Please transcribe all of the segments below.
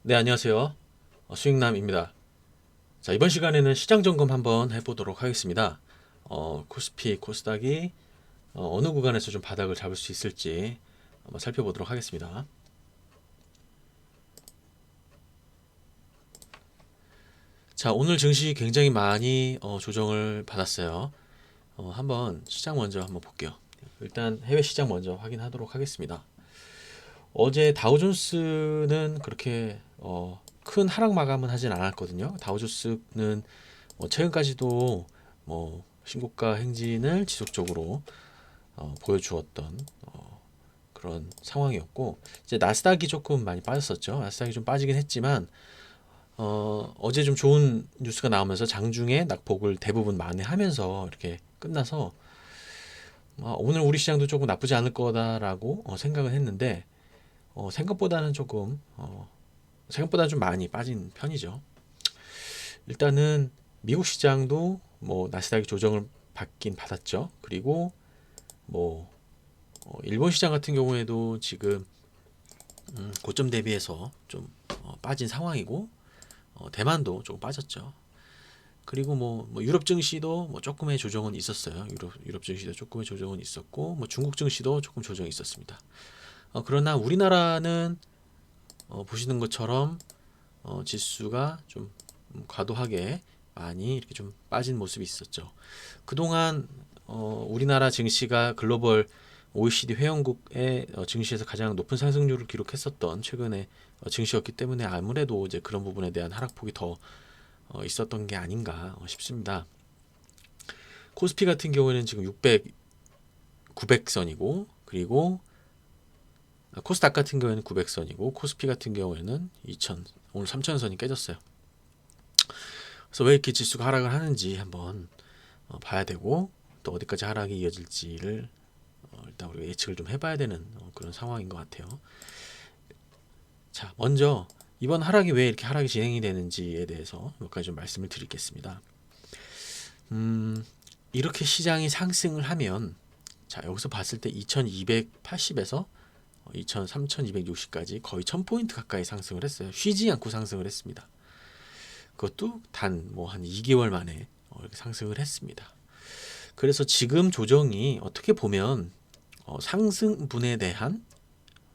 네, 안녕하세요. 수익남입니다. 자, 이번 시간에는 시장 점검 한번 해보도록 하겠습니다. 코스피, 코스닥이 어느 구간에서 좀 바닥을 잡을 수 있을지 한번 살펴보도록 하겠습니다. 자, 오늘 증시 굉장히 많이 조정을 받았어요. 한번 시장 먼저 한번 볼게요. 일단 해외 시장 먼저 확인하도록 하겠습니다. 어제 다우존스는 그렇게 큰 하락 마감은 하진 않았거든요. 다우존스는 최근까지도 신고가 행진을 지속적으로 보여주었던 그런 상황이었고, 이제 나스닥이 조금 많이 빠졌었죠. 나스닥이 좀 빠지긴 했지만 어제 좀 좋은 뉴스가 나오면서 장중에 낙폭을 대부분 만회하면서 이렇게 끝나서 오늘 우리 시장도 조금 나쁘지 않을 거다라고 생각은 했는데 생각보다는 조금 생각보다 좀 많이 빠진 편이죠. 일단은 미국 시장도 나스닥이 조정을 받긴 받았죠. 그리고 뭐 일본 시장 같은 경우에도 지금 고점 대비해서 좀 빠진 상황이고 대만도 조금 빠졌죠. 그리고 유럽 증시도 조금의 조정은 있었어요. 유럽 증시도 조금의 조정은 있었고 중국 증시도 조금 조정이 있었습니다. 그러나 우리나라는 보시는 것처럼 지수가 좀 과도하게 많이 이렇게 좀 빠진 모습이 있었죠. 그동안 우리나라 증시가 글로벌 OECD 회원국의 증시에서 가장 높은 상승률을 기록했었던 최근에 증시였기 때문에 아무래도 이제 그런 부분에 대한 하락폭이 더 있었던 게 아닌가 싶습니다. 코스피 같은 경우에는 지금 600, 900선이고 그리고 코스닥 같은 경우에는 900선이고 코스피 같은 경우에는 2000, 오늘 3000선이 깨졌어요. 그래서 왜 이렇게 지수가 하락을 하는지 한번 봐야 되고 또 어디까지 하락이 이어질지를 일단 우리가 예측을 좀 해봐야 되는 그런 상황인 것 같아요. 자, 먼저 이번 하락이 왜 이렇게 하락이 진행이 되는지에 대해서 몇 가지 좀 말씀을 드리겠습니다. 이렇게 시장이 상승을 하면 자, 여기서 봤을 때 2280에서 3260까지 거의 1000포인트 가까이 상승을 했어요. 쉬지 않고 상승을 했습니다. 그것도 단 한 2개월 만에 이렇게 상승을 했습니다. 그래서 지금 조정이 어떻게 보면 상승분에 대한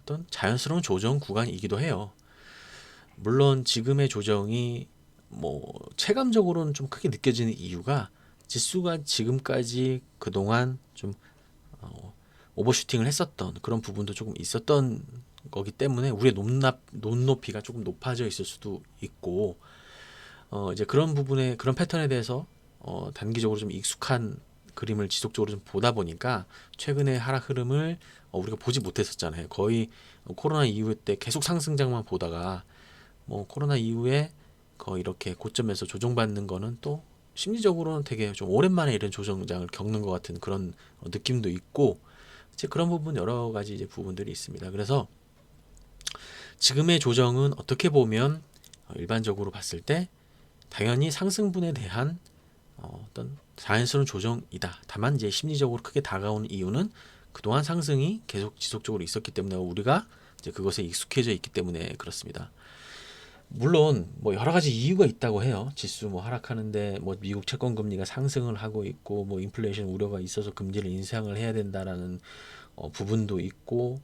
어떤 자연스러운 조정 구간이기도 해요. 물론 지금의 조정이 체감적으로는 좀 크게 느껴지는 이유가 지수가 지금까지 그동안 좀 오버슈팅을 했었던 그런 부분도 조금 있었던 거기 때문에 우리의 높이가 조금 높아져 있을 수도 있고 이제 그런 부분에 그런 패턴에 대해서 단기적으로 좀 익숙한 그림을 지속적으로 좀 보다 보니까 최근의 하락 흐름을 우리가 보지 못했었잖아요. 거의 코로나 이후 때 계속 상승장만 보다가 코로나 이후에 거의 이렇게 고점에서 조정받는 거는 또 심리적으로는 되게 좀 오랜만에 이런 조정장을 겪는 것 같은 그런 느낌도 있고 이제 그런 부분 여러 가지 이제 부분들이 있습니다. 그래서 지금의 조정은 어떻게 보면 일반적으로 봤을 때 당연히 상승분에 대한 어떤 자연스러운 조정이다. 다만 이제 심리적으로 크게 다가오는 이유는 그동안 상승이 계속 지속적으로 있었기 때문에 우리가 이제 그것에 익숙해져 있기 때문에 그렇습니다. 물론 여러 가지 이유가 있다고 해요. 지수 하락하는데 미국 채권 금리가 상승을 하고 있고 인플레이션 우려가 있어서 금리를 인상을 해야 된다라는 부분도 있고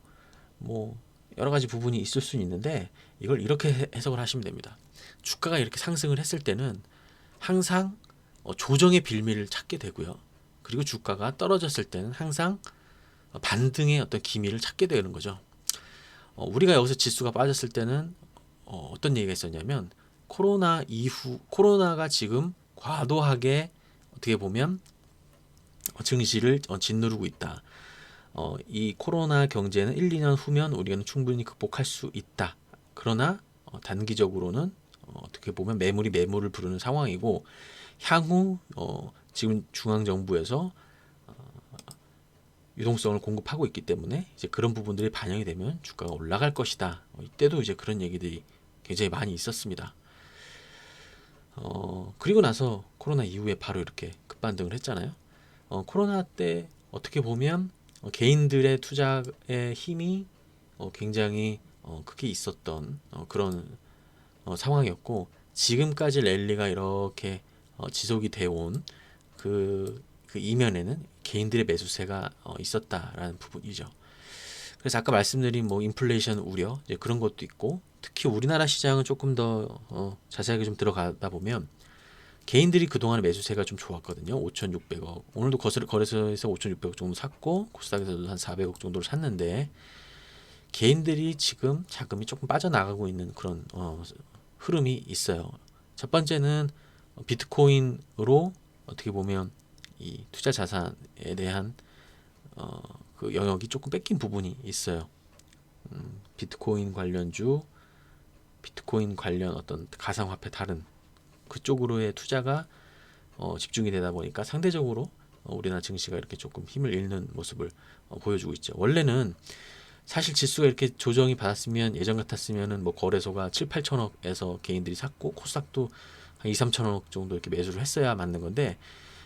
뭐 여러 가지 부분이 있을 수 있는데 이걸 이렇게 해석을 하시면 됩니다. 주가가 이렇게 상승을 했을 때는 항상 조정의 빌미를 찾게 되고요. 그리고 주가가 떨어졌을 때는 항상 반등의 어떤 기미를 찾게 되는 거죠. 우리가 여기서 지수가 빠졌을 때는 어떤 얘기가 있었냐면 코로나가 지금 과도하게 어떻게 보면 증시를 짓누르고 있다. 이 코로나 경제는 1, 2년 후면 우리는 충분히 극복할 수 있다. 그러나 단기적으로는 어떻게 보면 매물을 부르는 상황이고 향후 지금 중앙정부에서 유동성을 공급하고 있기 때문에 이제 그런 부분들이 반영이 되면 주가가 올라갈 것이다. 이때도 이제 그런 얘기들이 굉장히 많이 있었습니다. 그리고 나서 코로나 이후에 바로 이렇게 급반등을 했잖아요. 코로나 때 어떻게 보면 개인들의 투자의 힘이 굉장히 크게 있었던 그런 상황이었고, 지금까지 랠리가 이렇게 지속이 되어 온 그 이면에는 개인들의 매수세가 있었다라는 부분이죠. 그래서 아까 말씀드린 뭐 인플레이션 우려 이제 그런 것도 있고, 특히 우리나라 시장은 조금 더 자세하게 좀 들어가다 보면 개인들이 그동안 매수세가 좀 좋았거든요. 5,600억. 오늘도 거래소에서 5,600억 정도 샀고 코스닥에서도 한 400억 정도를 샀는데, 개인들이 지금 자금이 조금 빠져나가고 있는 그런 흐름이 있어요. 첫 번째는 비트코인으로 어떻게 보면 이 투자 자산에 대한 그 영역이 조금 뺏긴 부분이 있어요. 비트코인 관련주, 비트코인 관련 어떤 가상화폐 다른 그쪽으로의 투자가 집중이 되다 보니까 상대적으로 우리나라 증시가 이렇게 조금 힘을 잃는 모습을 보여주고 있죠. 원래는 사실 지수가 이렇게 조정이 받았으면, 예전 같았으면은 뭐 거래소가 7, 8천억에서 개인들이 샀고 코스닥도 한 2, 3천억 정도 이렇게 매수를 했어야 맞는 건데,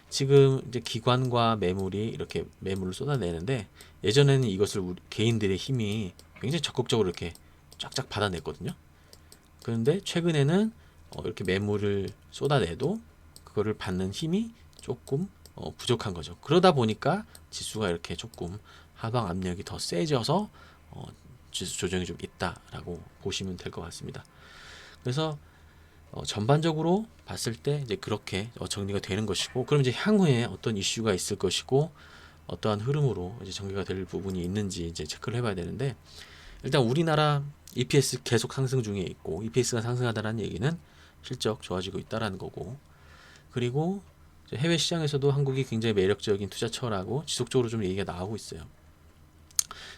지금 이제 기관과 매물이 이렇게 매물을 쏟아내는데, 예전에는 이것을 개인들의 힘이 굉장히 적극적으로 이렇게 쫙쫙 받아냈거든요. 그런데 최근에는 이렇게 매물을 쏟아내도 그거를 받는 힘이 조금 부족한 거죠. 그러다 보니까 지수가 이렇게 조금 하방 압력이 더 세져서 지수 조정이 좀 있다라고 보시면 될 것 같습니다. 그래서 전반적으로 봤을 때 이제 그렇게 정리가 되는 것이고, 그럼 이제 향후에 어떤 이슈가 있을 것이고 어떠한 흐름으로 이제 전개가 될 부분이 있는지 이제 체크를 해봐야 되는데, 일단 우리나라 EPS 계속 상승 중에 있고, EPS가 상승하다는 얘기는 실적 좋아지고 있다라는 거고, 그리고 해외 시장에서도 한국이 굉장히 매력적인 투자처라고 지속적으로 좀 얘기가 나오고 있어요.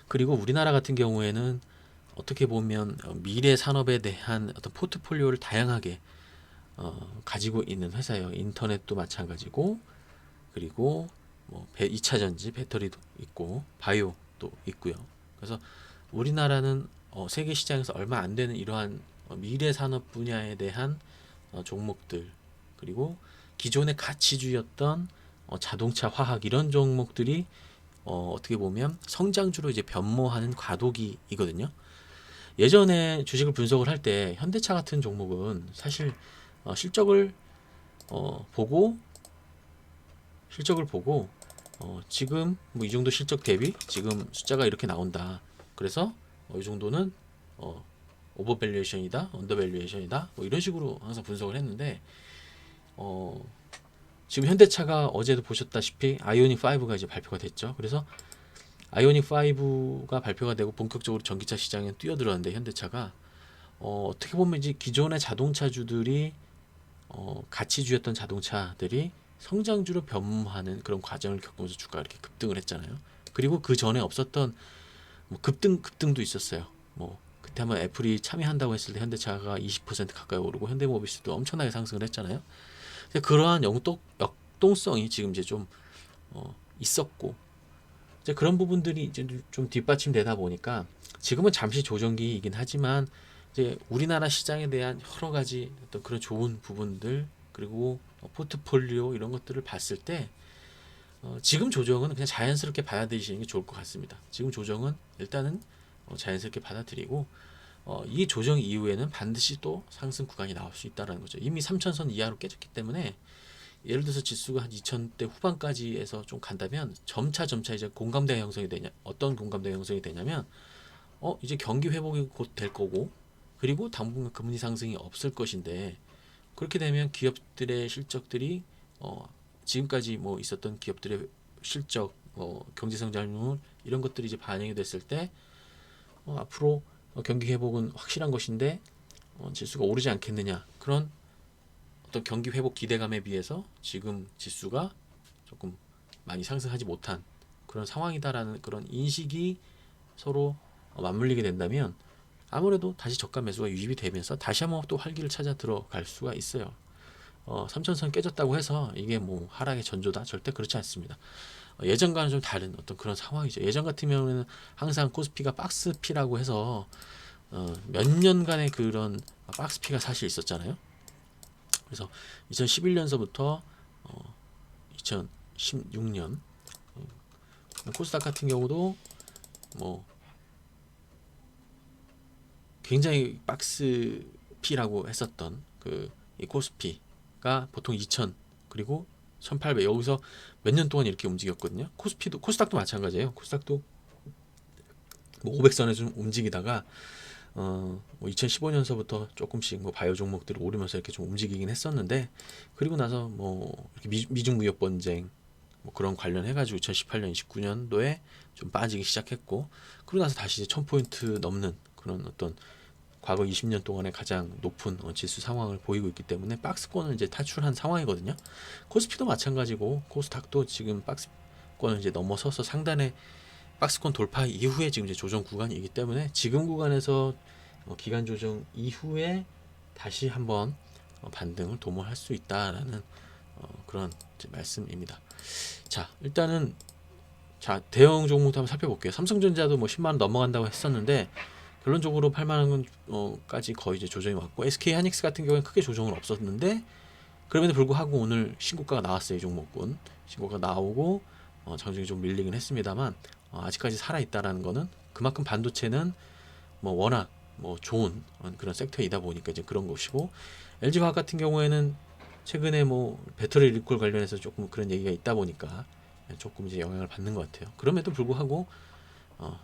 그리고 우리나라 같은 경우에는 어떻게 보면 미래 산업에 대한 어떤 포트폴리오를 다양하게 가지고 있는 회사예요. 인터넷도 마찬가지고, 그리고 뭐 2차 전지 배터리도 있고 바이오도 있고요. 그래서 우리나라는 세계 시장에서 얼마 안 되는 이러한 미래 산업 분야에 대한 종목들, 그리고 기존의 가치주였던 자동차, 화학 이런 종목들이 어떻게 보면 성장주로 이제 변모하는 과도기이거든요. 예전에 주식을 분석을 할 때 현대차 같은 종목은 사실 실적을 보고 지금 뭐 이 정도 실적 대비 지금 숫자가 이렇게 나온다. 그래서 이 정도는 오버밸류에이션이다, 언더밸류에이션이다, 뭐 이런 식으로 항상 분석을 했는데, 지금 현대차가 어제도 보셨다시피 아이오닉 5가 이제 발표가 됐죠. 그래서 아이오닉 5가 발표가 되고 본격적으로 전기차 시장에 뛰어들었는데, 현대차가 어떻게 보면 이제 기존의 자동차주들이 가치주였던 자동차들이 성장주로 변모하는 그런 과정을 겪으면서 주가가 이렇게 급등을 했잖아요. 그리고 그 전에 없었던 뭐 급등도 있었어요. 뭐 그때 한번 애플이 참여한다고 했을 때 현대차가 20% 가까이 오르고 현대모비스도 엄청나게 상승을 했잖아요. 그러한 역동성이 지금 이제 좀 있었고, 이제 그런 부분들이 이제 좀 뒷받침되다 보니까 지금은 잠시 조정기이긴 하지만, 이제 우리나라 시장에 대한 여러 가지 어떤 그런 좋은 부분들, 그리고 포트폴리오 이런 것들을 봤을 때 지금 조정은 그냥 자연스럽게 받아들이시는 게 좋을 것 같습니다. 지금 조정은 일단은 자연스럽게 받아들이고, 이 조정 이후에는 반드시 또 상승 구간이 나올 수 있다는 거죠. 이미 3천선 이하로 깨졌기 때문에, 예를 들어서 지수가 한 2000대 후반까지 해서 좀 간다면 점차 이제 공감대가 형성이 되냐, 어떤 공감대가 형성이 되냐면 이제 경기 회복이 곧 될 거고, 그리고 당분간 금리 상승이 없을 것인데, 그렇게 되면 기업들의 실적들이 지금까지 뭐 있었던 기업들의 실적, 경제 성장률 이런 것들이 이제 반영이 됐을 때 앞으로 경기 회복은 확실한 것인데 지수가 오르지 않겠느냐, 그런 어떤 경기 회복 기대감에 비해서 지금 지수가 조금 많이 상승하지 못한 그런 상황이다라는 그런 인식이 서로 맞물리게 된다면, 아무래도 다시 저가 매수가 유입이 되면서 다시 한번 또 활기를 찾아 들어갈 수가 있어요. 3천선 깨졌다고 해서 이게 뭐 하락의 전조다, 절대 그렇지 않습니다. 예전과는 좀 다른 어떤 그런 상황이죠. 예전 같으면 항상 코스피가 박스피라고 해서 몇 년간의 그런 박스피가 사실 있었잖아요. 그래서 2011년서부터 2016년 코스닥 같은 경우도 뭐 굉장히 박스 코스피라고 했었던 이 코스피가 보통 2000 그리고 1800 여기서 몇 년 동안 이렇게 움직였거든요. 코스닥도 마찬가지예요. 코스닥도 뭐 500선에 좀 움직이다가 뭐 2015년서부터 조금씩 뭐 바이오 종목들이 오르면서 이렇게 좀 움직이긴 했었는데, 그리고 나서 뭐 이렇게 미중 무역 분쟁 뭐 그런 관련해가지고 2018년, 29년도에 좀 빠지기 시작했고, 그러고 나서 다시 이제 1000포인트 넘는 그런 어떤 과거 20년 동안의 가장 높은 지수 상황을 보이고 있기 때문에 박스권을 이제 탈출한 상황이거든요. 코스피도 마찬가지고 코스닥도 지금 박스권을 이제 넘어서서 상단에 박스권 돌파 이후에 지금 이제 조정 구간이기 때문에 지금 구간에서 기간 조정 이후에 다시 한번 반등을 도모할 수 있다라는 그런 이제 말씀입니다. 자, 일단은 자 대형 종목도 한번 살펴볼게요. 삼성전자도 뭐 10만 원 넘어간다고 했었는데 결론적으로 8만 원까지 거의 이제 조정이 왔고, SK 하이닉스 같은 경우에는 크게 조정은 없었는데 그럼에도 불구하고 오늘 신고가가 나왔어요. 이 종목군 신고가 나오고 장중에 좀 밀리긴 했습니다만 아직까지 살아 있다라는 거는 그만큼 반도체는 뭐 워낙 뭐 좋은 그런 섹터이다 보니까 이제 그런 것이고, LG화학 같은 경우에는 최근에 뭐 배터리 리콜 관련해서 조금 그런 얘기가 있다 보니까 조금 이제 영향을 받는 것 같아요. 그럼에도 불구하고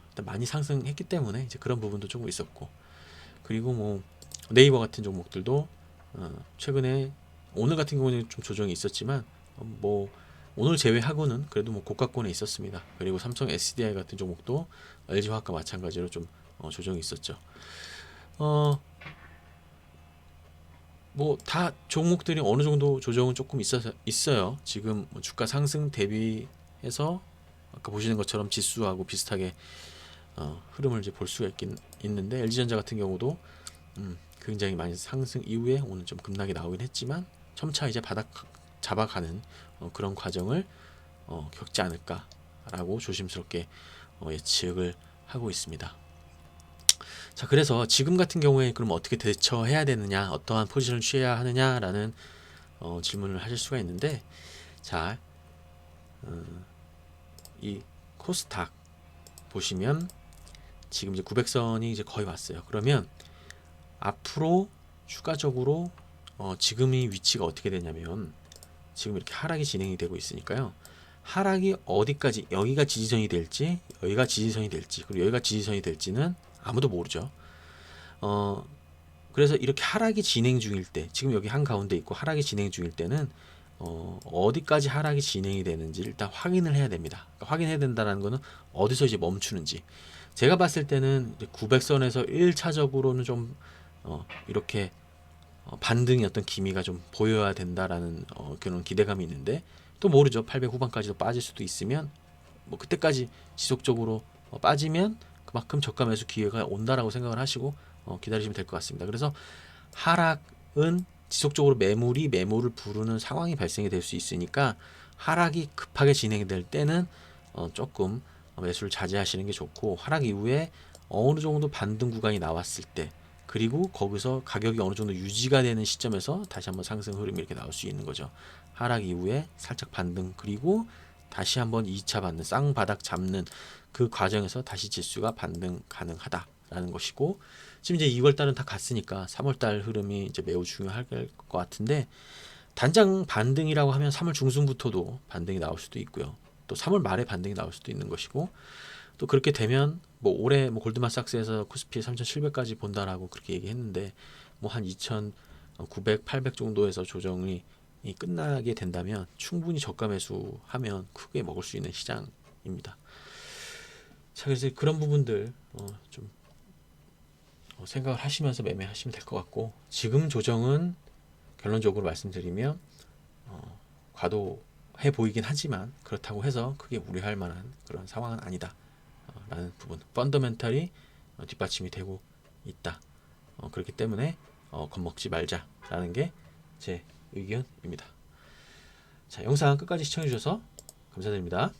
일단 많이 상승했기 때문에 이제 그런 부분도 조금 있었고, 그리고 뭐 네이버 같은 종목들도 최근에 오늘 같은 경우는 좀 조정이 있었지만 뭐 오늘 제외하고는 그래도 뭐 고가권에 있었습니다. 그리고 삼성 SDI 같은 종목도 LG화학과 마찬가지로 좀 조정이 있었죠. 뭐 다 종목들이 어느 정도 조정은 조금 있어요. 지금 뭐 주가 상승 대비해서 아까 보시는 것처럼 지수하고 비슷하게 흐름을 이제 볼 수가 있는데, LG전자 같은 경우도 굉장히 많이 상승 이후에 오늘 좀 급락이 나오긴 했지만 점차 이제 바닥 잡아가는 그런 과정을 겪지 않을까라고 조심스럽게 예측을 하고 있습니다. 자, 그래서 지금 같은 경우에 그럼 어떻게 대처해야 되느냐, 어떠한 포지션을 취해야 하느냐라는 질문을 하실 수가 있는데, 자, 이 코스닥 보시면 지금 이제 900선이 이제 거의 왔어요. 그러면 앞으로 추가적으로 지금이 위치가 어떻게 되냐면 지금 이렇게 하락이 진행이 되고 있으니까요. 하락이 어디까지, 여기가 지지선이 될지, 여기가 지지선이 될지, 그리고 여기가 지지선이 될지는 아무도 모르죠. 그래서 이렇게 하락이 진행 중일 때, 지금 여기 한가운데 있고 하락이 진행 중일 때는 어디까지 하락이 진행이 되는지 일단 확인을 해야 됩니다. 그러니까 확인해야 된다는 거는 어디서 이제 멈추는지. 제가 봤을 때는 900선에서 1차적으로는 좀 이렇게 반등의 어떤 기미가 좀 보여야 된다라는 그런 기대감이 있는데, 또 모르죠. 800 후반까지도 빠질 수도 있으면 뭐 그때까지 지속적으로 빠지면 그만큼 저가 매수 기회가 온다라고 생각을 하시고 기다리시면 될 것 같습니다. 그래서 하락은 지속적으로 매물을 부르는 상황이 발생이 될 수 있으니까 하락이 급하게 진행될 때는 조금 매수를 자제하시는 게 좋고, 하락 이후에 어느 정도 반등 구간이 나왔을 때, 그리고 거기서 가격이 어느 정도 유지가 되는 시점에서 다시 한번 상승 흐름이 이렇게 나올 수 있는 거죠. 하락 이후에 살짝 반등, 그리고 다시 한번 2차 반등, 쌍바닥 잡는 그 과정에서 다시 지수가 반등 가능하다라는 것이고, 지금 이제 2월달은 다 갔으니까 3월달 흐름이 이제 매우 중요할 것 같은데, 단장 반등이라고 하면 3월 중순부터도 반등이 나올 수도 있고요. 또 3월 말에 반등이 나올 수도 있는 것이고, 또 그렇게 되면 뭐 올해 뭐 골드만삭스에서 코스피 3,700까지 본다라고 그렇게 얘기했는데, 뭐 한 2,900, 800 정도에서 조정이 끝나게 된다면 충분히 저가 매수하면 크게 먹을 수 있는 시장입니다. 자, 그래서 그런 부분들 좀 생각을 하시면서 매매하시면 될 것 같고, 지금 조정은 결론적으로 말씀드리면 과도해 보이긴 하지만 그렇다고 해서 크게 우려할 만한 그런 상황은 아니다 라는 부분, 펀더멘탈이 뒷받침이 되고 있다. 그렇기 때문에 겁먹지 말자라는 게 제 의견입니다. 자, 영상 끝까지 시청해 주셔서 감사드립니다.